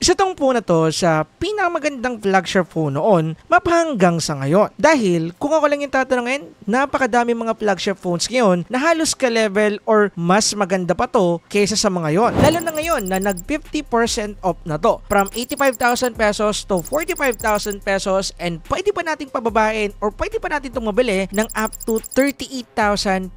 Isa tong phone na to sa pinakamagandang flagship phone noon mapahanggang sa ngayon. Dahil kung ako lang yung tatanungin, napakadami mga flagship phones ngayon na halos ka-level or mas maganda pa to kaysa sa mga yon. Lalo na ngayon na nag 50% off na to. From 85,000 pesos to 45,000 pesos and pwede pa nating pababain or pwede pa natin itong mabili ng up to 38,500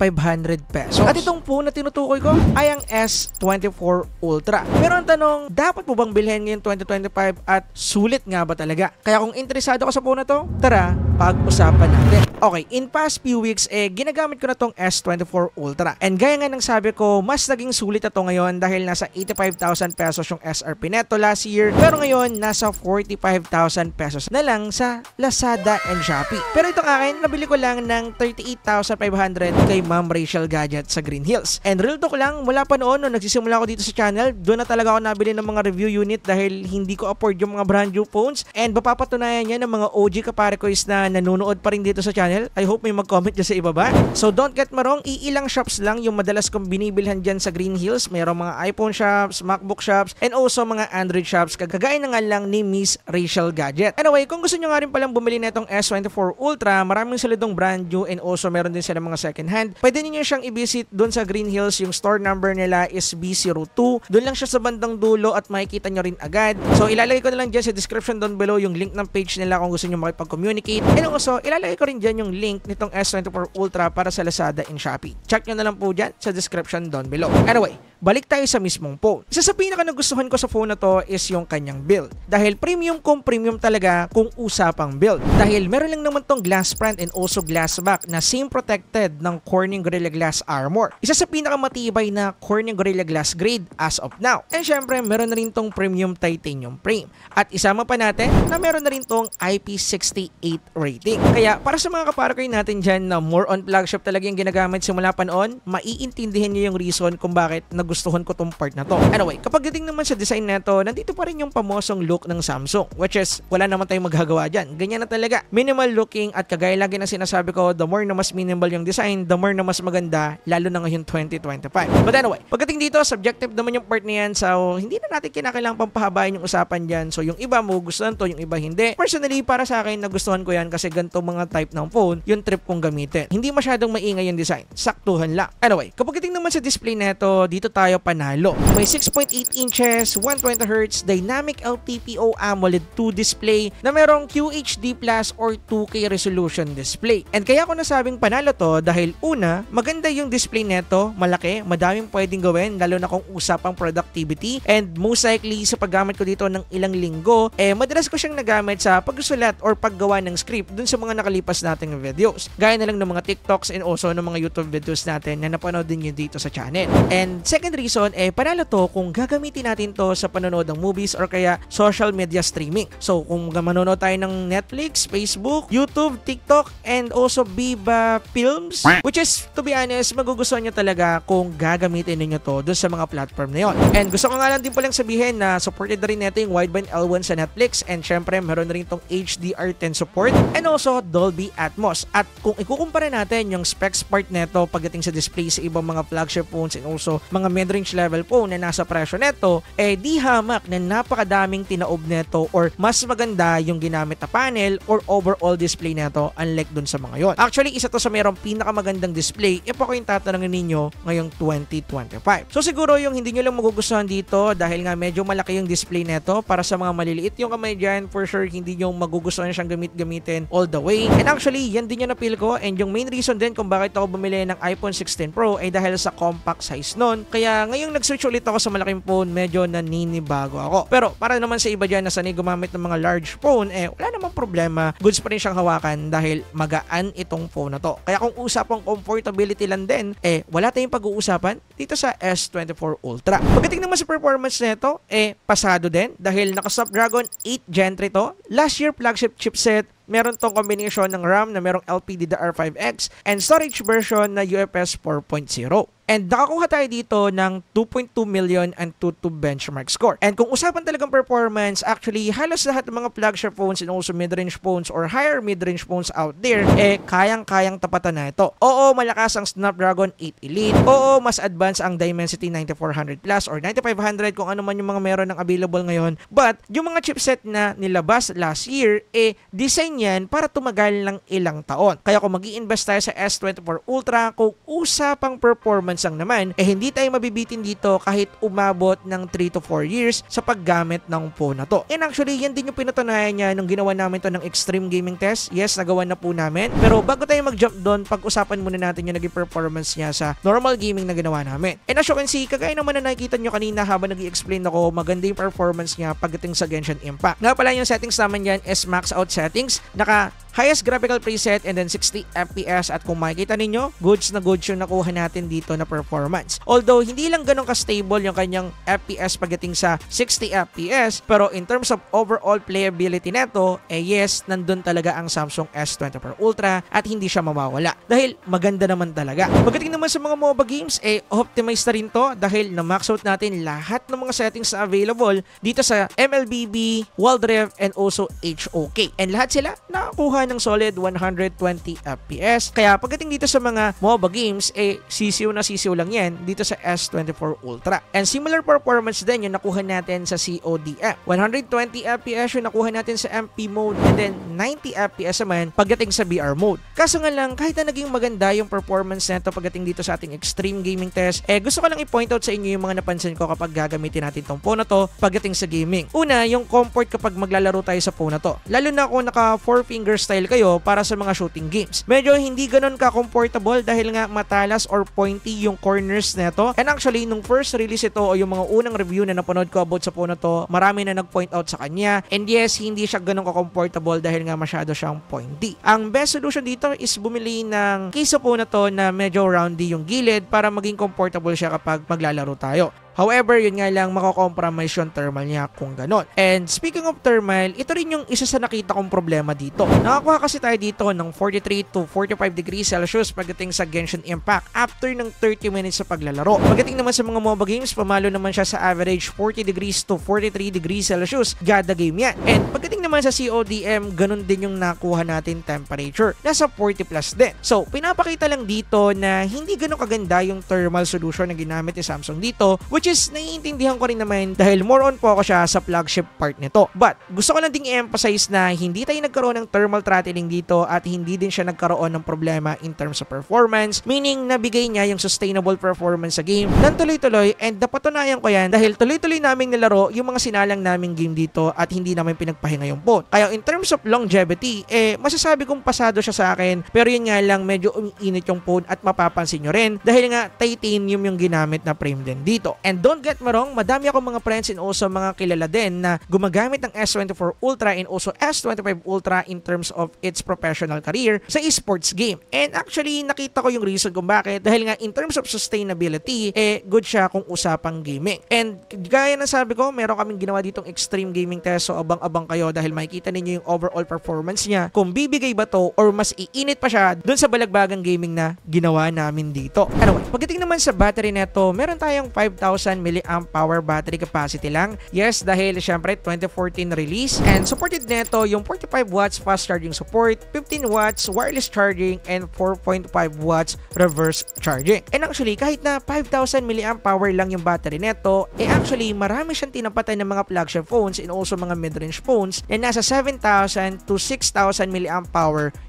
pesos. At itong phone na tinutukoy ko ay ang S24 Ultra. Pero ang tanong, dapat mo bang bilhin ngayong 2025 at sulit nga ba talaga? Kaya kung interesado ka sa phone na to, tara, pag-usapan natin. Okay, in past few weeks, ginagamit ko na tong S24 Ultra. And gaya nga ng sabi ko, mas naging sulit na to ngayon dahil nasa 85,000 pesos yung SRP neto last year. Pero ngayon, nasa 45,000 pesos na lang sa Lazada and Shopee. Pero itong akin, nabili ko lang ng 38,500 kay Ma'am Rachel Gadget sa Green Hills. And real talk lang, mula pa noon, nung nagsisimula ako dito sa channel, doon na talaga ako nabili ng mga review unit dahil hindi ko afford yung mga brand new phones. And mapapatunayan niya ng mga OG kapare ko is na nanonood pa rin dito sa channel. I hope may mag-comment dyan sa ibaba. So don't get me wrong, iilang shops lang yung madalas kong binibilhan dyan sa Green Hills. Mayroong mga iPhone shops, MacBook shops, and also mga Android shops. Kagaya na nga lang ni Miss Rachel Gadget. Anyway, kung gusto nyo nga rin palang bumili na itong S24 Ultra, maraming sila dong brand new and also meron din sila mga second hand. Pwede niyo siyang i-visit doon sa Green Hills. Yung store number nila is B02. Doon lang siya sa bandang dulo at makikita nyo rin agad. So ilalagay ko na lang dyan sa description down below yung link ng page nila kung gusto nyo makipag-communicate. And also, ilalagay ko rin dyan yung link nitong S24 Ultra para sa Lazada and Shopee. Check nyo na lang po dyan sa description down below. Anyway, balik tayo sa mismong phone. Isa sa pinaka nagustuhan ko sa phone na to is yung kanyang build. Dahil premium kung premium talaga kung usapang build. Dahil meron lang naman tong glass front and also glass back na same protected ng Corning Gorilla Glass Armor. Isa sa pinakamatibay na Corning Gorilla Glass grade as of now. And syempre, meron na rin tong premium titanium frame. At isama pa natin na meron na rin tong IP68 rating. Kaya para sa mga kaparkoy natin dyan na more on flagship talaga yung ginagamit simula pa noon, maiintindihan nyo yung reason kung bakit nagustuhan ko tong part na to. Anyway, kapag dating naman sa design na to, nandito pa rin yung pamosong look ng Samsung, which is wala naman tayong magagawa dyan. Ganyan na talaga. Minimal looking at kagaya lagi na sinasabi ko, the more na mas minimal yung design, the more na mas maganda, lalo na ngayon 2025. But anyway, pagdating dito, subjective naman yung part na yan, so hindi na natin kinakailangang pampahabain yung usapan dyan. So yung iba mo gustuhan to, yung iba hindi. Personally, para sa akin, nagustuhan ko yan kasi ganito mga type ng phone, yung trip kong gamitin. Hindi masyadong maingay yung design. Saktuhan lang. Anyway, kapag dating naman sa display neto, dito tayo panalo. May 6.8 inches, 120Hz, Dynamic LTPO AMOLED 2 display na merong QHD Plus or 2K resolution display. And kaya ko nasabing panalo to dahil una, maganda yung display neto, malaki, madaming pwedeng gawin lalo na kung usapang productivity and most likely sa paggamit ko dito ng ilang linggo, madalas ko siyang nagamit sa pagsusulat or paggawa ng script dun sa mga nakalipas nating videos. Gaya na lang ng mga TikToks and also ng mga YouTube videos natin na napanood din nyo dito sa channel. And second reason, panalo to kung gagamitin natin to sa panonood ng movies or kaya social media streaming. So kung manonood tayo ng Netflix, Facebook, YouTube, TikTok, and also Viva Films, which is, to be honest, magugustuhan nyo talaga kung gagamitin ninyo to dun sa mga platform na yon. And gusto ko nga lang din palang sabihin na supported na rin neto yung wideband L1 sa Netflix and syempre meron na rin tong HDR10 support and also Dolby Atmos. At kung ikukumpara natin yung specs part neto pagdating sa display sa ibang mga flagship phones and also mga mid-range level phone na nasa presyo neto, di hamak na napakadaming tinaob neto or mas maganda yung ginamit na panel or overall display neto unlike dun sa mga yon. Actually, isa to sa mayroong pinakamagandang display if ako yung tatanungin ninyo ngayong 2025. So siguro yung hindi nyo lang magugustuhan dito dahil nga medyo malaki yung display neto para sa mga maliliit yung kamay dyan, for sure hindi nyo magugustuhan siyang gamitin all the way. And actually, yan din yung napil ko and yung main reason din kung bakit ako bumili ng iPhone 16 Pro ay dahil sa compact size nun. Kaya ngayong nag-switch ulit ako sa malaking phone, medyo naninibago ako. Pero para naman sa iba dyan na sanay gumamit ng mga large phone, wala namang problema. Goods pa rin siyang hawakan dahil magaan itong phone na to. Kaya kung usapang comfortability lang din, wala tayong pag-uusapan dito sa S24 Ultra. Pagdating naman sa performance nito, pasado din dahil naka-Snapdragon 8 Gen 3 to. Last year flagship chipset, meron tong combination ng RAM na merong LPDDR5X and storage version na UFS 4.0. And nakakuha tayo dito ng 2.2 million and 2.2 benchmark score. And kung usapan talagang performance, actually halos lahat ng mga flagship phones and also mid-range phones or higher mid-range phones out there, kayang-kayang tapatan na ito. Oo, malakas ang Snapdragon 8 Elite. Oo, mas advanced ang Dimensity 9400 Plus or 9500 kung ano man yung mga meron ng available ngayon. But yung mga chipset na nilabas last year, design yan para tumagal ng ilang taon. Kaya kung mag-i-invest tayo sa S24 Ultra, kung usapang performance lang naman, hindi tayo mabibitin dito kahit umabot ng 3 to 4 years sa paggamit ng phone na to. And actually, yan din yung pinatunayan niya nung ginawa namin to ng extreme gaming test. Yes, nagawa na po namin. Pero bago tayo mag-jump doon, pag-usapan muna natin yung naging performance niya sa normal gaming na ginawa namin. And as you can see, kagaya naman na nakikita nyo kanina habang nag-i-explain ako, maganda yung performance niya pagdating sa Genshin Impact. Nga pala yung settings naman yan is max out settings. Naka highest graphical preset and then 60 FPS at kung makikita ninyo, goods na goods yung nakuha natin dito na performance. Although, hindi lang ganun ka-stable yung kanyang FPS pagdating sa 60 FPS, pero in terms of overall playability neto, yes, nandun talaga ang Samsung S24 Ultra at hindi siya mawawala. Dahil maganda naman talaga. Pagdating naman sa mga MOBA games, optimized na rin to dahil na-max out natin lahat ng mga settings na available dito sa MLBB, Wild Rift, and also HOK. And lahat sila nakakuha ng solid 120 FPS. Kaya pagdating dito sa mga MOBA games, sisiw na sisiw lang yan dito sa S24 Ultra. And similar performance din yung nakuha natin sa CODM. 120 FPS yung nakuha natin sa MP mode and then 90 FPS naman pagdating sa BR mode. Kaso nga lang, kahit na naging maganda yung performance nito pagdating dito sa ating extreme gaming test, gusto ko lang i-point out sa inyo yung mga napansin ko kapag gagamitin natin tong phone na to pagdating sa gaming. Una, yung comfort kapag maglalaro tayo sa phone na to. Lalo na kung naka 4 fingers style kayo para sa mga shooting games. Medyo hindi ganun ka-comfortable dahil nga matalas or pointy yung corners nito. And actually, nung first release ito o yung mga unang review na napanood ko about sa phone na to, marami na nag-point out sa kanya. And yes, hindi siya ganun ka-comfortable dahil nga masyado siyang pointy. Ang best solution dito is bumili ng case sa phone na to na medyo roundy yung gilid para maging comfortable siya kapag maglalaro tayo. However, yun nga lang, makakompromise yung thermal niya kung ganon. And speaking of thermal, ito rin yung isa sa nakita kong problema dito. Nakakuha kasi tayo dito ng 43 to 45 degrees Celsius pagdating sa Genshin Impact after ng 30 minutes sa paglalaro. Pagdating naman sa mga MOBA games, pamalo naman siya sa average 40 degrees to 43 degrees Celsius kada game yan. And pagdating naman sa CODM, ganun din yung nakuha natin temperature. Nasa 40 plus din. So, pinapakita lang dito na hindi ganun kaganda yung thermal solution na ginamit ni Samsung dito, which is naiintindihan ko rin naman dahil more on po ako siya sa flagship part nito. But gusto ko lang ding i-emphasize na hindi tayo nagkaroon ng thermal throttling dito at hindi din siya nagkaroon ng problema in terms of performance, meaning nabigay niya yung sustainable performance sa game ng tuloy-tuloy. And napatunayan ko yan dahil tuloy-tuloy naming nilaro yung mga sinalang naming game dito at hindi namin pinagpahinga yung phone. Kaya in terms of longevity, masasabi kong pasado siya sa akin, pero yun nga lang medyo umiinit yung phone at mapapansin nyo rin dahil nga titanium yung ginamit na frame din dito. And don't get me wrong, madami akong mga friends and also mga kilala din na gumagamit ng S24 Ultra and also S25 Ultra in terms of its professional career sa esports game. And actually, nakita ko yung reason kung bakit dahil nga in terms of sustainability, good siya kung usapang gaming. And gaya ng sabi ko, meron kaming ginawa ditong extreme gaming test, so abang-abang kayo dahil makikita ninyo yung overall performance niya kung bibigay ba to or mas iinit pa siya dun sa balagbagang gaming na ginawa namin dito. Anyway, pagdating naman sa battery neto, meron tayong 5,000 mAh battery capacity lang. Yes, dahil syempre 2014 release and supported neto yung 45 watts fast charging support, 15 watts wireless charging, and 4.5 watts reverse charging. And actually, kahit na 5,000 mAh lang yung battery neto, actually marami siyang tinapatan ng mga flagship phones and also mga mid-range phones na nasa 7,000 to 6,000 mAh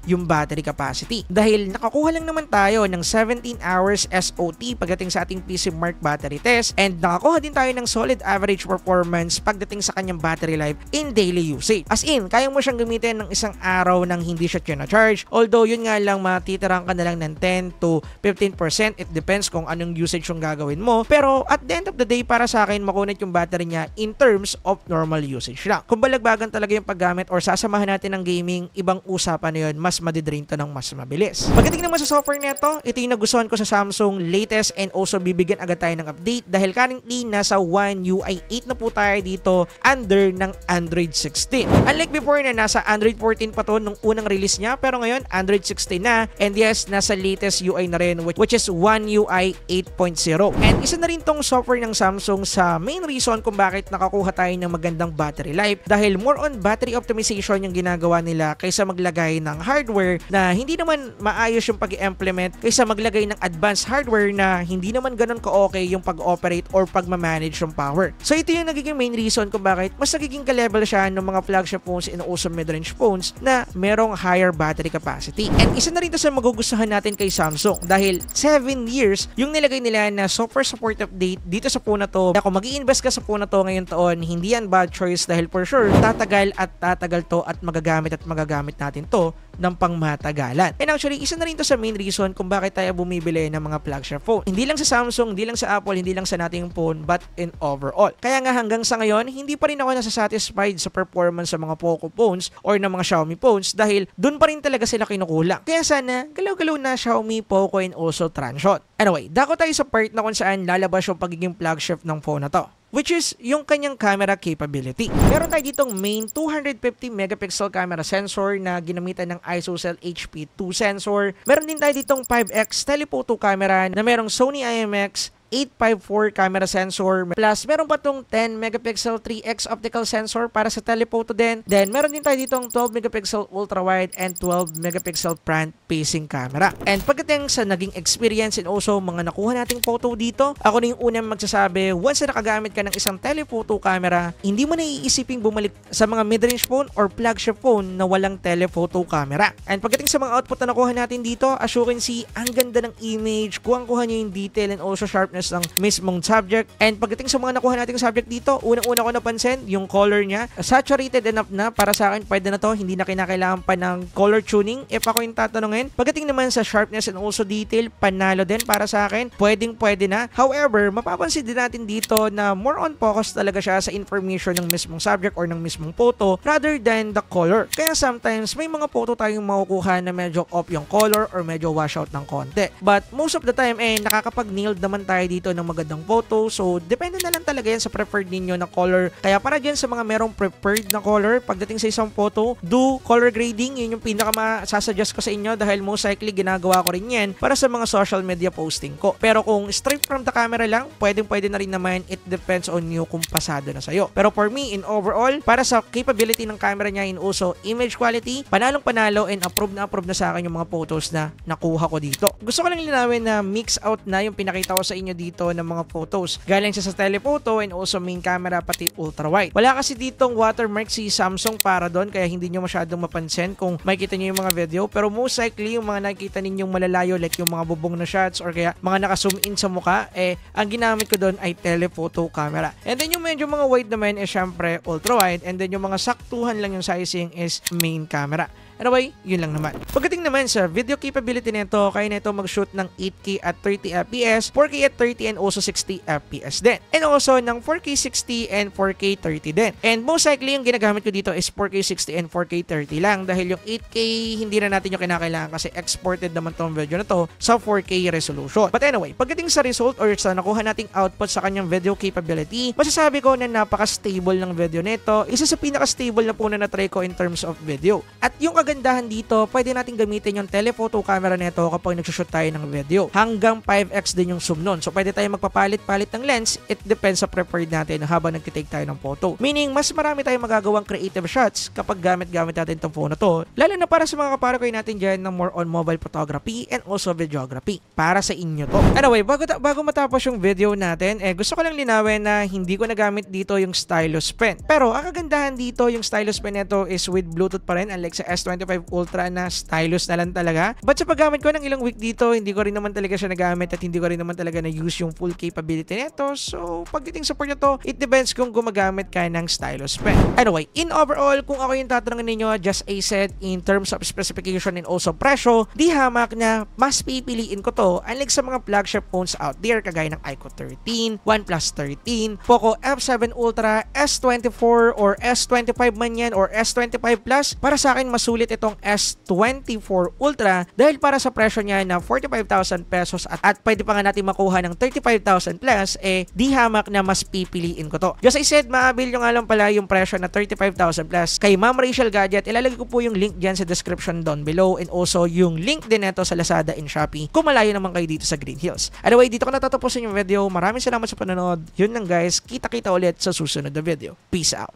yung battery capacity. Dahil nakakuha lang naman tayo ng 17 hours SOT pagdating sa ating PC Mark battery test and nakakuha din tayo ng solid average performance pagdating sa kanyang battery life in daily usage. As in, kaya mo siyang gamitin ng isang araw nang hindi siya charge. Although, yun nga lang, matitirang ka na lang ng 10 to 15%. It depends kung anong usage yung gagawin mo. Pero, at the end of the day, para sa akin, makunit yung battery niya in terms of normal usage lang. Kung balagbagan talaga talaga yung paggamit or sasamahan natin ng gaming, ibang usapan na yun, mas madidrain to ng mas mabilis. Pagdating naman sa software nito, ito yung nagustuhan ko sa Samsung latest and also bibigyan agad tayo ng update dahil currently nasa One UI 8 na po tayo dito under ng Android 16. Unlike before na nasa Android 14 pa to nung unang release niya, pero ngayon Android 16 na, and yes, nasa latest UI na rin which is One UI 8.0. And isa na rin tong software ng Samsung sa main reason kung bakit nakakuha tayo ng magandang battery life dahil more on battery optimization yung ginagawa nila kaysa maglagay ng hardware na hindi naman maayos yung pag-implement kaysa maglagay ng advanced hardware na hindi naman ganun ka-okay yung pag-operate or pag-manage yung power. So ito yung nagiging main reason kung bakit mas nagiging ka-level siya ng mga flagship phones and also mid-range phones na merong higher battery capacity. And isa na rin to sa magugustuhan natin kay Samsung dahil 7 years yung nilagay nila na software support update dito sa phone na to. Kung mag-i-invest ka sa phone na to ngayon taon, hindi yan bad choice dahil for sure tatagal to at magagamit natin to ng pangmatagalan. And actually, isa na rin to sa main reason kung bakit tayo bumibili ng mga flagship phone. Hindi lang sa Samsung, hindi lang sa Apple, hindi lang sa nating phone, but in overall. Kaya nga hanggang sa ngayon, hindi pa rin ako nasasatisfied sa performance sa mga Poco phones or ng mga Xiaomi phones dahil dun pa rin talaga sila kinukulang. Kaya sana, galaw-galaw na Xiaomi, Poco, and also Transsion. Anyway, dako tayo sa part na kung saan lalabas yung pagiging flagship ng phone na to, which is yung kanyang camera capability. Meron tayo ditong main 250 megapixel camera sensor na ginamitan ng ISOCELL HP2 sensor. Meron din tayo ditong 5x telephoto camera na merong Sony IMX 854 camera sensor, plus meron pa tong 10 megapixel 3x optical sensor para sa telephoto din. Then meron din tayo ditong 12 megapixel ultra wide and 12 megapixel front facing camera. And pagdating sa naging experience and also mga nakuha nating photo dito, ako na yung unang magsasabi, once na nakagamit ka ng isang telephoto camera, hindi mo na iisiping bumalik sa mga mid-range phone or flagship phone na walang telephoto camera. And pagdating sa mga output na nakuha natin dito, as you can see, ang ganda ng image, kuha niya yung detail and also sharpness ng mismong subject. And pagdating sa mga nakuha nating subject dito, unang-una ko napansin yung color niya, saturated enough na para sa akin, pwede na to, hindi na kinakailangan pa ng color tuning if ako yung tatanungin. Pagdating naman sa sharpness and also detail, panalo din para sa akin, pwede na. However, mapapansin din natin dito na more on focus talaga siya sa information ng mismong subject or ng mismong photo rather than the color. Kaya sometimes may mga photo tayong makukuha na medyo off yung color or medyo wash out ng konti. But most of the time, nakakapag-nailed naman tayo dito ng magandang photo. So, depende na lang talaga yan sa preferred ninyo na color. Kaya para dyan sa mga merong preferred na color, pagdating sa isang photo, do color grading. Yun yung pinaka-masasuggest ko sa inyo dahil most likely ginagawa ko rin yan para sa mga social media posting ko. Pero kung straight from the camera lang, pwede na rin naman. It depends on you kung pasado na sa'yo. Pero for me, in overall, para sa capability ng camera niya in also image quality, panalo and approve na sa akin yung mga photos na nakuha ko dito. Gusto ko lang linawin na mix out na yung pinakita ko sa inyo dito ng mga photos. Galing siya sa telephoto and also main camera pati ultra wide. Wala kasi ditong watermark si Samsung para doon kaya hindi nyo masyadong mapansin kung makikita nyo yung mga video, pero most likely yung mga nakikita ninyong malalayo like yung mga bubong na shots or kaya mga naka-zoom in sa mukha, ang ginamit ko doon ay telephoto camera. And then yung medyo mga wide naman syempre ultra wide, and then yung mga saktuhan lang yung sizing is main camera. Anyway, yun lang naman. Pagdating naman sa video capability nito, kaya na ito mag-shoot ng 8K at 30 FPS, 4K at 30 and also 60 FPS din. And also ng 4K 60 and 4K 30 din. And most likely yung ginagamit ko dito is 4K 60 and 4K 30 lang dahil yung 8K hindi na natin yung kinakailangan kasi exported naman tong video na to sa 4K resolution. But anyway, pagdating sa result or sa nakuha nating output sa kanyang video capability, masasabi ko na napaka-stable ng video nito. Isa sa pinaka-stable na po na na-try ko in terms of video. At yung kagandahan dito, pwede natin gamitin yung telephoto camera nito kapag nagsushoot tayo ng video. Hanggang 5x din yung zoom nun. So pwede tayo magpapalit-palit ng lens. It depends sa preferred natin habang nagtitake tayo ng photo. Meaning, mas marami tayong magagawang creative shots kapag gamit-gamit natin itong phone na to. Lalo na para sa mga kaparokoy natin dyan ng more on mobile photography and also videography. Para sa inyo to. Anyway, bago matapos yung video natin, gusto ko lang linawin na hindi ko nagamit dito yung stylus pen. Pero ang kagandahan dito, yung stylus pen nito is with Bluetooth pa rin unlike sa S20 S25 Ultra na stylus na lang talaga. But sa paggamit ko ng ilang week dito, hindi ko rin naman talaga siya nagamit at hindi ko rin naman talaga na-use yung full capability nito. So, pagdating sa part na to, it depends kung gumagamit ka ng stylus pen. Anyway, in overall, kung ako yung tatanungin ninyo, just a set in terms of specification and also presyo, di hamak na mas pipiliin ko to unlike sa mga flagship phones out there kagaya ng iQOO 13, OnePlus 13, Poco F7 Ultra, S24 or S25 man yan or S25 Plus. Para sa akin, masulit itong S24 Ultra dahil para sa presyo niya na 45,000 pesos at pwede pa nga natin makuha ng 35,000 plus, di hamak na mas pipiliin ko to. Just I said, maabil nyo nga lang pala yung presyo na 35,000 plus kay Ma'am Rachel Gadget. Ilalagay ko po yung link dyan sa description down below and also yung link din neto sa Lazada and Shopee kung malayo naman kayo dito sa Green Hills. Anyway, dito ko natatapusin yung video. Maraming salamat sa panonood. Yun lang guys, kita-kita ulit sa susunod na video. Peace out.